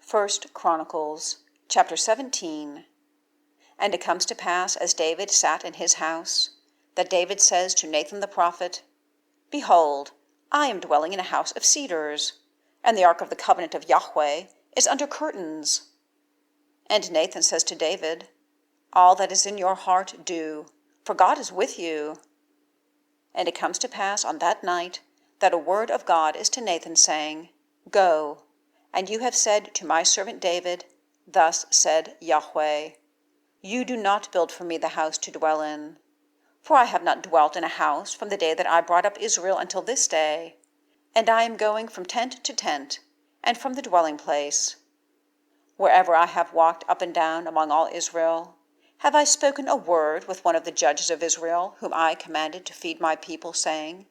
1 Chronicles, chapter 17. And it comes to pass, as David sat in his house, that David says to Nathan the prophet, Behold, I am dwelling in a house of cedars, and the ark of the covenant of Yahweh is under curtains. And Nathan says to David, All that is in your heart do, for God is with you. And it comes to pass on that night that a word of God is to Nathan, saying, Go, and you have said to my servant David, Thus said Yahweh, You do not build for me the house to dwell in. For I have not dwelt in a house from the day that I brought up Israel until this day, and I am going from tent to tent, and from the dwelling place. Wherever I have walked up and down among all Israel, have I spoken a word with one of the judges of Israel, whom I commanded to feed my people, saying,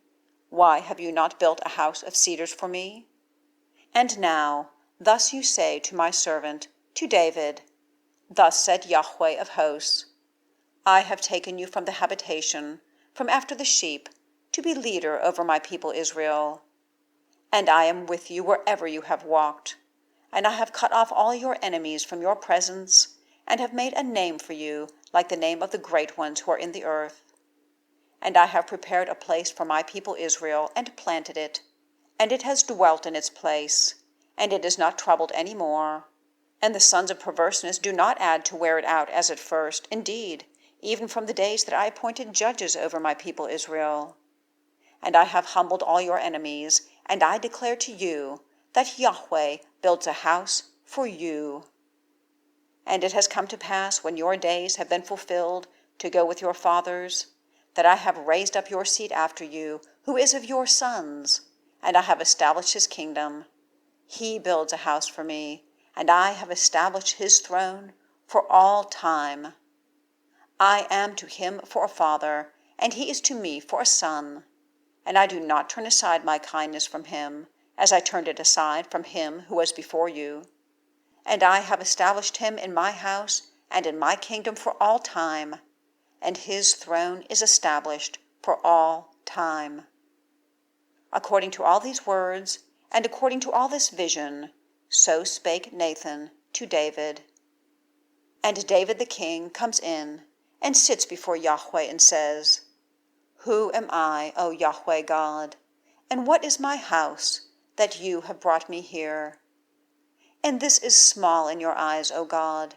Why have you not built a house of cedars for me? And now, thus you say to my servant, to David, Thus said Yahweh of hosts, I have taken you from the habitation, from after the sheep, to be leader over my people Israel. And I am with you wherever you have walked, and I have cut off all your enemies from your presence, and have made a name for you like the name of the great ones who are in the earth. And I have prepared a place for my people Israel, and planted it, and it has dwelt in its place, and it is not troubled any more. And the sons of perverseness do not add to wear it out as at first, indeed, even from the days that I appointed judges over my people Israel. And I have humbled all your enemies, and I declare to you that Yahweh builds a house for you. And it has come to pass, when your days have been fulfilled to go with your fathers, that I have raised up your seed after you, who is of your sons, and I have established his kingdom. He builds a house for me, and I have established his throne for all time. I am to him for a father, and he is to me for a son. And I do not turn aside my kindness from him, as I turned it aside from him who was before you. And I have established him in my house and in my kingdom for all time, and his throne is established for all time. According to all these words, and according to all this vision, so spake Nathan to David. And David the king comes in, and sits before Yahweh, and says, Who am I, O Yahweh God, and what is my house, that you have brought me here? And this is small in your eyes, O God,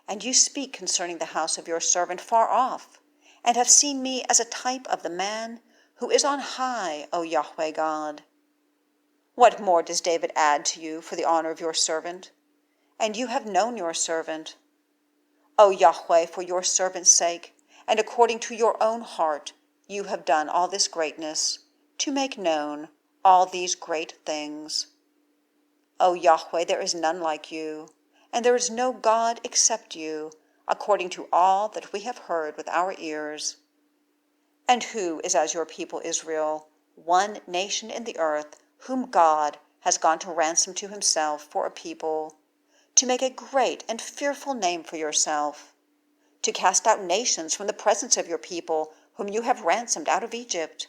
and you speak concerning the house of your servant far off, and have seen me as a type of the man who is on high, O Yahweh God. What more does David add to you for the honor of your servant? And you have known your servant. O Yahweh, for your servant's sake, and according to your own heart, you have done all this greatness, to make known all these great things. O Yahweh, there is none like you, and there is no God except you, according to all that we have heard with our ears. And who is as your people Israel, one nation in the earth, whom God has gone to ransom to himself for a people, to make a great and fearful name for yourself, to cast out nations from the presence of your people, whom you have ransomed out of Egypt?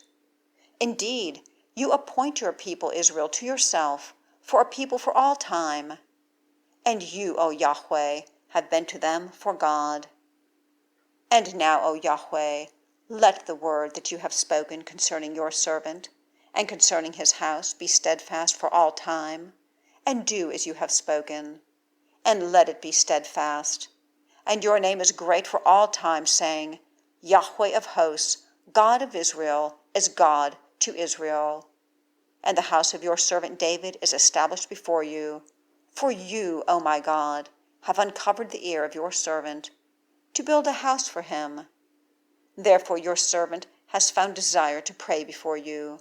Indeed, you appoint your people Israel to yourself for a people for all time, and you, O Yahweh, have been to them for God. And now, O Yahweh, let the word that you have spoken concerning your servant and concerning his house be steadfast for all time, and do as you have spoken, and let it be steadfast. And your name is great for all time, saying, Yahweh of hosts, God of Israel, is God to Israel. And the house of your servant David is established before you. For you, O my God, have uncovered the ear of your servant, to build a house for him. Therefore your servant has found desire to pray before you.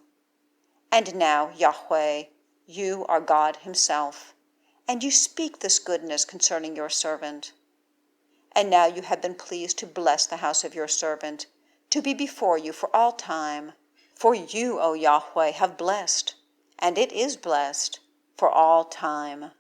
And now, Yahweh, you are God himself, and you speak this goodness concerning your servant. And now you have been pleased to bless the house of your servant, to be before you for all time. For you, O Yahweh, have blessed, and it is blessed for all time.